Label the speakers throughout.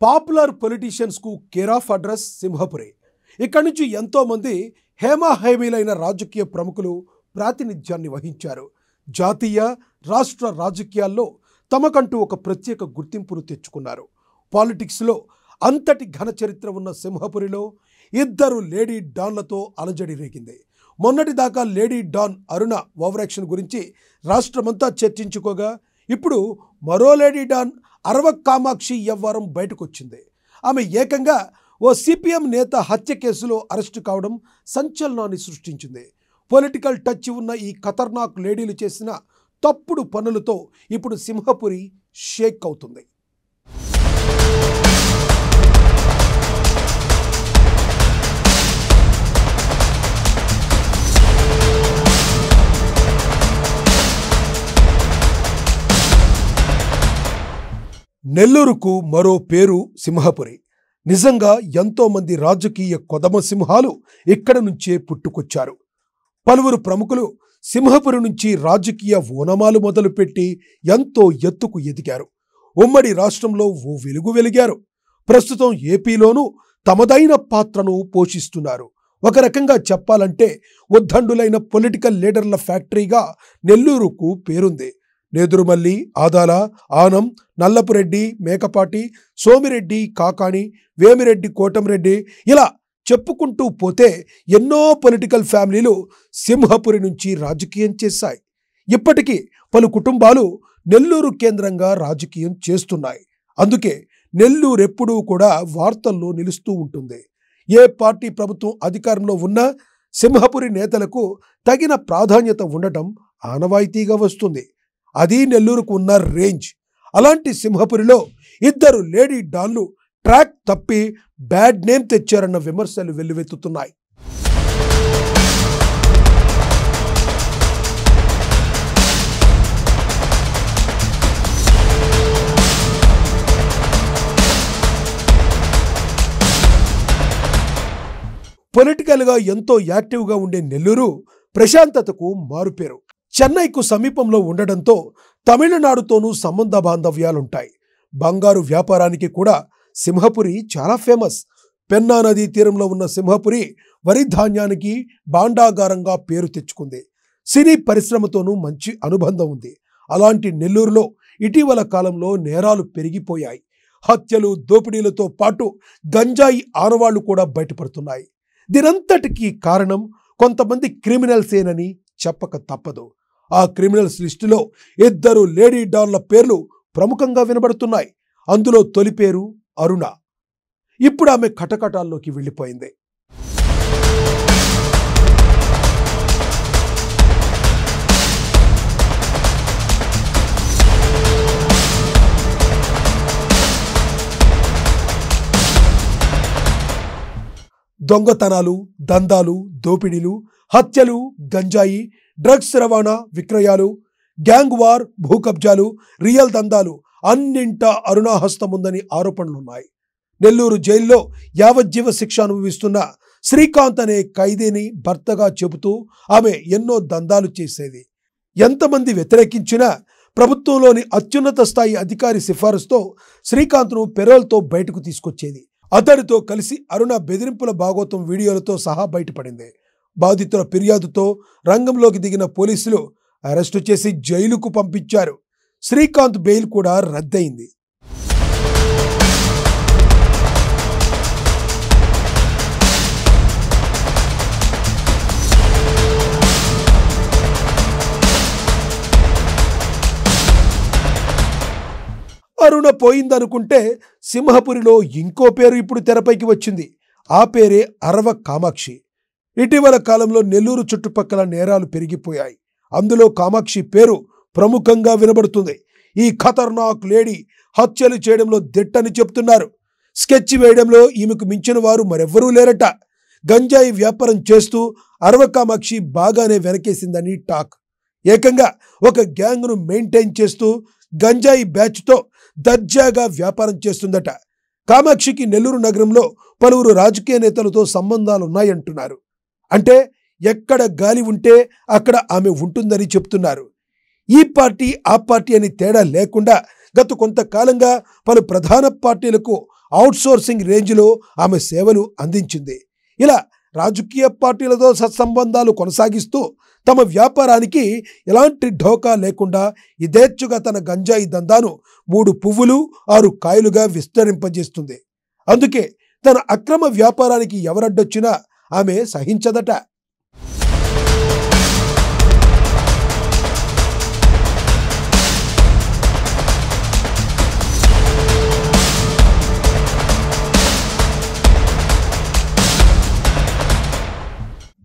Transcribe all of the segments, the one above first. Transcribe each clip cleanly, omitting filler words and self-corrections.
Speaker 1: Popular politicians కు care of address Simhapuri. ఇక్కడి నుంచి ఎంతో మంది హేమాహేమీలైన రాజకీయ ప్రముఖులు ప్రాతినిధ్యాన్ని వహించారు. జాతీయ రాష్ట్ర రాజకీయాల్లో తమకంటూ ఒక ప్రత్యేక గుర్తింపును తెచ్చుకున్నారు. పాలిటిక్స్లో అంతటి ఘన చరిత్ర ఉన్న సింహపురిలో ఇద్దరు లేడీ డాన్లతో అలజడి రేగింది. మొన్నటిదాకా లేడీ డాన్ అరుణ ఓవరాక్షన్ గురించి రాష్ట్రమంతా చర్చించుకోగా ఇప్పుడు మరో లేడీ డాన్ అరవ కామాక్షి వ్యవహారం బయటకొచ్చింది. ఆమె ఏకంగా ఓ సిపిఎం నేత హత్య కేసులో అరెస్టు కావడం సంచలనాన్ని సృష్టించింది. పొలిటికల్ టచ్ ఉన్న ఈ ఖతర్నాక్ లేడీలు చేసిన తప్పుడు పనులతో ఇప్పుడు సింహపురి షేక్ అవుతుంది. నెల్లూరుకు మరో పేరు సింహపురి. నిజంగా ఎంతో మంది రాజకీయ కొదమ సింహాలు ఇక్కడ నుంచే పుట్టుకొచ్చారు. పలువురు ప్రముఖులు సింహపురి నుంచి రాజకీయ ఓనమాలు మొదలుపెట్టి ఎంతో ఎత్తుకు ఎదిగారు. ఉమ్మడి రాష్ట్రంలో ఓ వెలుగు వెలిగారు. ప్రస్తుతం ఏపీలోనూ తమదైన పాత్రను పోషిస్తున్నారు. ఒక రకంగా చెప్పాలంటే ఉద్దండులైన పొలిటికల్ లీడర్ల ఫ్యాక్టరీగా నెల్లూరుకు పేరుంది. నేదురుమల్లి, ఆదాల, ఆనం, నల్లపురెడ్డి, మేకపాటి, సోమిరెడ్డి, కాకాణి, వేమిరెడ్డి, కోటంరెడ్డి ఇలా చెప్పుకుంటూ పోతే ఎన్నో పొలిటికల్ ఫ్యామిలీలు సింహపురి నుంచి రాజకీయం చేశాయి. ఇప్పటికీ పలు కుటుంబాలు నెల్లూరు కేంద్రంగా రాజకీయం చేస్తున్నాయి. అందుకే నెల్లూరు ఎప్పుడూ కూడా వార్తల్లో నిలుస్తూ ఉంటుంది. ఏ పార్టీ ప్రభుత్వం అధికారంలో ఉన్నా సింహపురి నేతలకు తగిన ప్రాధాన్యత ఉండటం ఆనవాయితీగా వస్తుంది. అది నెల్లూరుకు ఉన్న రేంజ్. అలాంటి సింహపురిలో ఇద్దరు లేడీ డాన్లు ట్రాక్ తప్పి బ్యాడ్ నేమ్ తెచ్చారన్న విమర్శలు వెల్లువెత్తుతున్నాయి. పొలిటికల్గా ఎంతో యాక్టివ్గా ఉండే నెల్లూరు ప్రశాంతతకు మారుపేరు. చెన్నైకు సమీపంలో ఉండడంతో తమిళనాడుతోనూ సంబంధ బాంధవ్యాలుంటాయి. బంగారు వ్యాపారానికి కూడా సింహపురి చాలా ఫేమస్. పెన్నా నదీ తీరంలో ఉన్న సింహపురి వరి ధాన్యానికి భాండాగారంగా పేరు తెచ్చుకుంది. సినీ పరిశ్రమతోనూ మంచి అనుబంధం ఉంది. అలాంటి నెల్లూరులో ఇటీవల కాలంలో నేరాలు పెరిగిపోయాయి. హత్యలు, దోపిడీలతో పాటు గంజాయి ఆనవాళ్లు కూడా బయటపడుతున్నాయి. దీనంతటికీ కారణం కొంతమంది క్రిమినల్సేనని చెప్పక తప్పదు. ఆ క్రిమినల్స్ లిస్టులో ఇద్దరు లేడీ డాన్ల పేర్లు ప్రముఖంగా వినబడుతున్నాయి. అందులో తొలి పేరు అరుణ. ఇప్పుడు ఆమె కటకటాల్లోకి వెళ్ళిపోయింది. దొంగతనాలు, దందాలు, దోపిడీలు, హత్యలు, గంజాయి, డ్రగ్స్ రవాణా, విక్రయాలు, గ్యాంగ్ వార్, భూ కబ్జాలు, రియల్ దందాలు అన్నింటా అరుణాహస్తం ఉందని ఆరోపణలున్నాయి. నెల్లూరు జైల్లో యావజ్జీవ శిక్ష అనుభవిస్తున్న శ్రీకాంత్ అనే ఖైదీని భర్తగా చెబుతూ ఆమె ఎన్నో దందాలు చేసేది. ఎంతమంది వ్యతిరేకించినా ప్రభుత్వంలోని అత్యున్నత స్థాయి అధికారి సిఫారసుతో శ్రీకాంత్ను పెరోల్తో బయటకు తీసుకొచ్చేది. అతడితో కలిసి అరుణ బెదిరింపుల భాగోతం వీడియోలతో సహా బయటపడింది. బాధితుల ఫిర్యాదుతో రంగంలోకి దిగిన పోలీసులు అరెస్టు చేసి జైలుకు పంపించారు. శ్రీకాంత్ బెయిల్ కూడా రద్దయింది. అరుణ పోయిందనుకుంటే సింహపురిలో ఇంకో పేరు ఇప్పుడు తెరపైకి వచ్చింది. ఆ పేరే అరవ కామాక్షి. ఇటీవల కాలంలో నెల్లూరు చుట్టుపక్కల నేరాలు పెరిగిపోయాయి. అందులో కామాక్షి పేరు ప్రముఖంగా వినబడుతుంది. ఈ ఖతర్నాక్ లేడీ హత్యలు చేయడంలో దిట్టని చెప్తున్నారు. స్కెచ్ వేయడంలో ఈమెకు మించిన వారు మరెవ్వరూ లేరట. గంజాయి వ్యాపారం చేస్తూ అరవ కామాక్షి బాగానే వెనకేసిందని టాక్. ఏకంగా ఒక గ్యాంగ్ను మెయింటైన్ చేస్తూ గంజాయి బ్యాచ్తో దర్జాగా వ్యాపారం చేస్తుందట. కామాక్షికి నెల్లూరు నగరంలో పలువురు రాజకీయ నేతలతో సంబంధాలున్నాయంటున్నారు. అంటే ఎక్కడ గాలి ఉంటే అక్కడ ఆమె ఉంటుందని చెప్తున్నారు. ఈ పార్టీ ఆ పార్టీ అని తేడా లేకుండా గత కొంతకాలంగా పలు ప్రధాన పార్టీలకు అవుట్సోర్సింగ్ రేంజ్లో ఆమె సేవలు అందించింది. ఇలా రాజకీయ పార్టీలతో సత్సంబంధాలు కొనసాగిస్తూ తమ వ్యాపారానికి ఎలాంటి ఢోకా లేకుండా యథేచ్ఛగా తన గంజాయి దందాను 3 పువ్వులు 6 కాయలుగా విస్తరింపజేస్తుంది. అందుకే తన అక్రమ వ్యాపారానికి ఎవరడ్డొచ్చినా ఆమె సహించదట.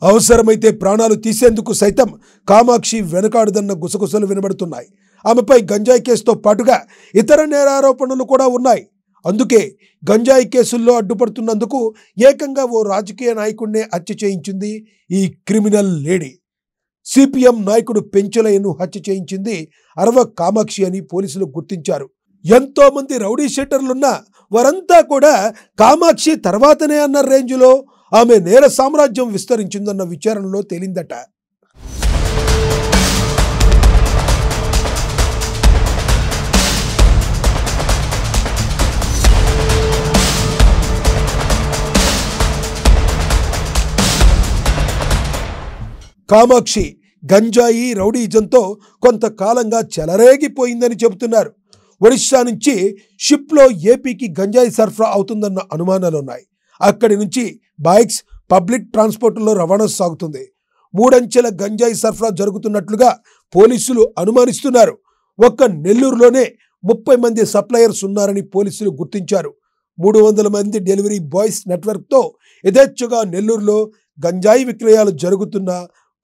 Speaker 1: అవసరమైతే ప్రాణాలు తీసేందుకు సైతం కామాక్షి వెనకాడదన్న గుసగుసలు వినబడుతున్నాయి. ఆమెపై గంజాయి కేసుతో పాటుగా ఇతర నేరారోపణలు కూడా ఉన్నాయి. అందుకే గంజాయి కేసుల్లో అడ్డుపడుతున్నందుకు ఏకంగా ఓ రాజకీయ నాయకుడినే హత్య చేయించింది ఈ క్రిమినల్ లేడీ. సిపిఎం నాయకుడు పెంచలయ్యను హత్య చేయించింది అరవ కామాక్షి అని పోలీసులు గుర్తించారు. ఎంతో మంది రౌడీ షీటర్లున్నా వారంతా కూడా కామాక్షి తర్వాతనే అన్న రేంజ్లో ఆమె నేర సామ్రాజ్యం విస్తరించిందన్న విచారణలో తేలిందట. కామాక్షి గంజాయి రౌడీజంతో కొంతకాలంగా చెలరేగిపోయిందని చెబుతున్నారు. ఒడిశా నుంచి షిప్లో ఏపీకి గంజాయి సరఫరా అవుతుందన్న అనుమానాలున్నాయి. అక్కడి నుంచి బైక్స్, పబ్లిక్ ట్రాన్స్పోర్ట్లో రవాణా సాగుతుంది. 3 అంచెల గంజాయి సరఫరా జరుగుతున్నట్లుగా పోలీసులు అనుమానిస్తున్నారు. ఒక్క నెల్లూరులోనే 30 మంది సప్లయర్స్ ఉన్నారని పోలీసులు గుర్తించారు. 300 మంది డెలివరీ బాయ్స్ నెట్వర్క్తో యథేచ్ఛగా నెల్లూరులో గంజాయి విక్రయాలు జరుగుతున్నా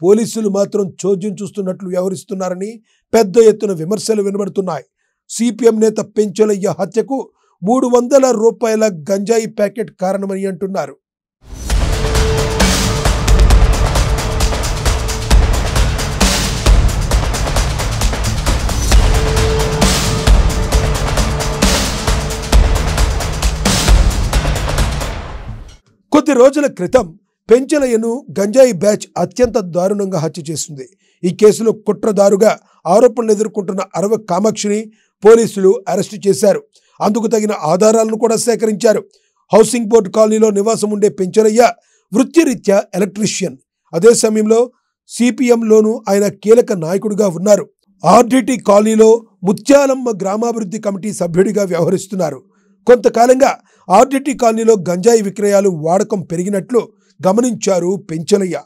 Speaker 1: పోలీసులు మాత్రం చోద్యం చూస్తున్నట్లు వ్యవహరిస్తున్నారని పెద్ద ఎత్తున విమర్శలు వినబడుతున్నాయి. సిపిఎం నేత పెంచలయ్య హత్యకు 300 రూపాయల గంజాయి ప్యాకెట్ కారణమని అంటున్నారు. కొద్ది రోజుల క్రితం పెంచలయ్యను గంజాయి బ్యాచ్ అత్యంత దారుణంగా హత్య చేసింది. ఈ కేసులో కుట్రదారుగా ఆరోపణలు ఎదుర్కొంటున్న అరవ కామాక్షిని పోలీసులు అరెస్టు చేశారు. అందుకు తగిన ఆధారాలను కూడా సేకరించారు. హౌసింగ్ బోర్డు కాలనీలో నివాసం ఉండే పెంచలయ్య వృత్తిరీత్యా ఎలక్ట్రీషియన్. అదే సమయంలో సిపిఎంలోనూ ఆయన కీలక నాయకుడిగా ఉన్నారు. ఆర్డిటి కాలనీలో ముత్యాలమ్మ గ్రామాభివృద్ధి కమిటీ సభ్యుడిగా వ్యవహరిస్తున్నారు. కొంతకాలంగా ఆర్డిటి కాలనీలో గంజాయి విక్రయాలు వాడకం పెరిగినట్లు గమనించారు పెంచలయ్య.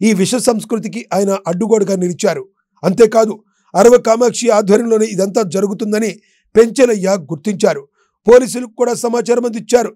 Speaker 1: ఈ విష సంస్కృతికి ఆయన అడ్డుగోడగా నిలిచారు. అంతేకాదు అరవ కామాక్షి ఆధ్వర్యంలోనే ఇదంతా జరుగుతుందని పెంచలయ్య గుర్తించారు. పోలీసులకు కూడా సమాచారం అందించారు.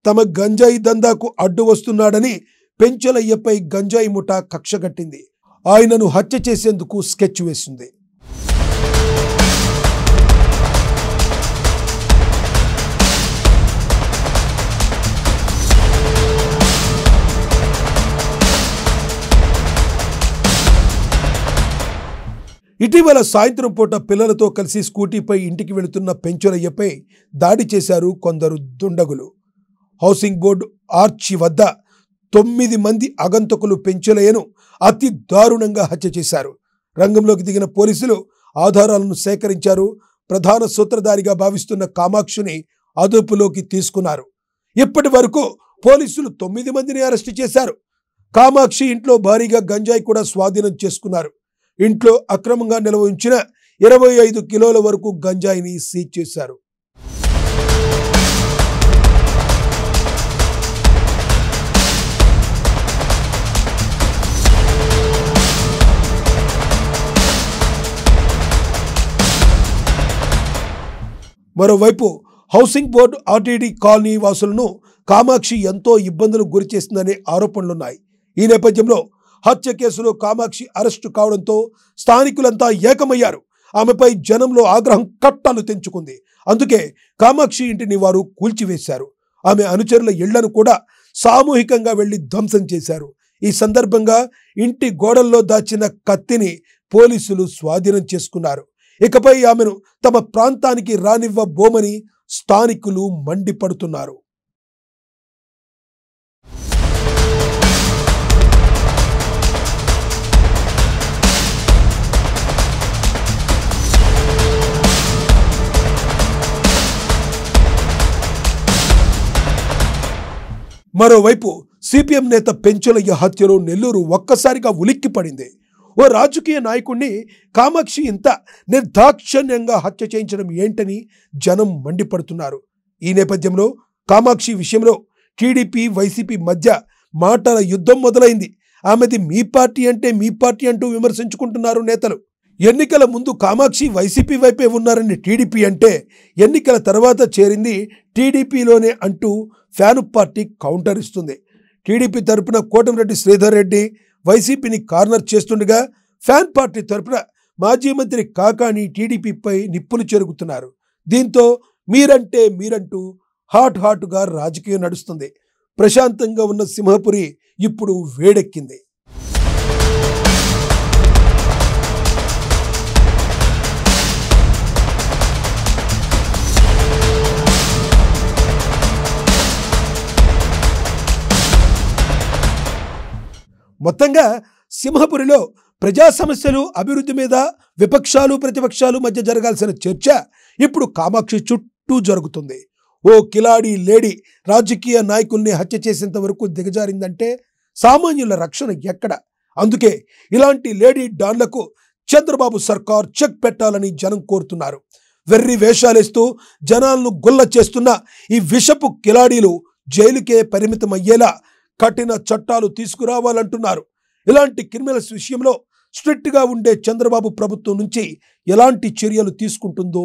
Speaker 1: తమ గంజాయి దందాకు అడ్డు వస్తున్నాడని పెంచలయ్యపై గంజాయి ముఠా కక్షగట్టింది. ఆయనను హత్య చేసేందుకు స్కెచ్ వేసింది. ఇటీవల సాయంత్రం పూట పిల్లలతో కలిసి స్కూటీపై ఇంటికి వెళుతున్న పెంచలయ్యపై దాడి చేశారు కొందరు దుండగులు. హౌసింగ్ బోర్డు ఆర్చి వద్ద 9 మంది ఆగంతకులు పెంచలయ్యను అతి దారుణంగా హత్య చేశారు. రంగంలోకి దిగిన పోలీసులు ఆధారాలను సేకరించారు. ప్రధాన సూత్రధారిగా భావిస్తున్న కామాక్షిని అదుపులోకి తీసుకున్నారు. ఇప్పటి వరకు పోలీసులు 9 మందిని అరెస్టు చేశారు. కామాక్షి ఇంట్లో భారీగా గంజాయి కూడా స్వాధీనం చేసుకున్నారు. ఇంట్లో అక్రమంగా నిల్వ ఉంచిన 25 కిలోల వరకు గంజాయిని సీజ్ చేశారు. మరోవైపు హౌసింగ్ బోర్డు ఆర్టీడీ కాలనీ వాసులను కామాక్షి ఎంతో ఇబ్బందులు గురి చేసిందనే ఆరోపణలున్నాయి. ఈ నేపథ్యంలో హత్య కేసులో కామాక్షి అరెస్టు కావడంతో స్థానికులంతా ఏకమయ్యారు. ఆమెపై జనంలో ఆగ్రహం కట్టలు తెంచుకుంది. అందుకే కామాక్షి ఇంటిని వారు కూల్చివేశారు. ఆమె అనుచరుల ఇళ్లను కూడా సామూహికంగా వెళ్లి ధ్వంసం చేశారు. ఈ సందర్భంగా ఇంటి గోడల్లో దాచిన కత్తిని పోలీసులు స్వాధీనం చేసుకున్నారు. ఇకపై ఆమెను తమ ప్రాంతానికి రానివ్వబోమని స్థానికులు మండిపడుతున్నారు. మరోవైపు సిపిఎం నేత పెంచలయ్య హత్యలో నెల్లూరు ఒక్కసారిగా ఉలిక్కిపడింది. ఓ రాజకీయ నాయకుడిని కామాక్షి ఇంత నిర్దాక్షిణ్యంగా హత్య చేయించడం ఏంటని జనం మండిపడుతున్నారు. ఈ నేపథ్యంలో కామాక్షి విషయంలో టీడీపీ వైసీపీ మధ్య మాటల యుద్ధం మొదలైంది. ఆమెది మీ పార్టీ అంటే మీ పార్టీ అంటూ విమర్శించుకుంటున్నారు నేతలు. ఎన్నికల ముందు కామాక్షి వైసీపీ వైపే ఉన్నారని టీడీపీ అంటే, ఎన్నికల తర్వాత చేరింది టీడీపీలోనే అంటూ ఫ్యాను పార్టీ కౌంటర్ ఇస్తుంది. టీడీపీ తరపున కోటమిరెడ్డి శ్రీధర్ రెడ్డి వైసీపీని కార్నర్ చేస్తుండగా, ఫ్యాన్ పార్టీ తరపున మాజీ మంత్రి కాకాని టీడీపీపై నిప్పులు చెరుగుతున్నారు. దీంతో మీరంటే మీరంటూ హాట్గా రాజకీయం నడుస్తుంది. ప్రశాంతంగా ఉన్న సింహపురి ఇప్పుడు వేడెక్కింది. మొత్తంగా సింహపురిలో ప్రజా సమస్యలు, అభివృద్ధి మీద విపక్షాలు ప్రతిపక్షాలు మధ్య జరగాల్సిన చర్చ ఇప్పుడు కామాక్షి చుట్టూ జరుగుతుంది. ఓ కిలాడి లేడీ రాజకీయ నాయకుల్ని హత్య చేసేంత వరకు దిగజారిందంటే సామాన్యుల రక్షణ ఎక్కడ? అందుకే ఇలాంటి లేడీ డాన్లకు చంద్రబాబు సర్కార్ చెక్ పెట్టాలని జనం కోరుతున్నారు. వెర్రి వేషాలేస్తూ జనాలను గుల్ల చేస్తున్న ఈ విషపు కిలాడీలు జైలుకే పరిమితం అయ్యేలా కఠిన చట్టాలు తీసుకురావాలంటున్నారు. ఇలాంటి క్రిమినల్స్ విషయంలో స్ట్రిక్ట్గా ఉండే చంద్రబాబు ప్రభుత్వం నుంచి ఎలాంటి చర్యలు తీసుకుంటుందో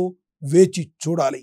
Speaker 1: వేచి చూడాలి.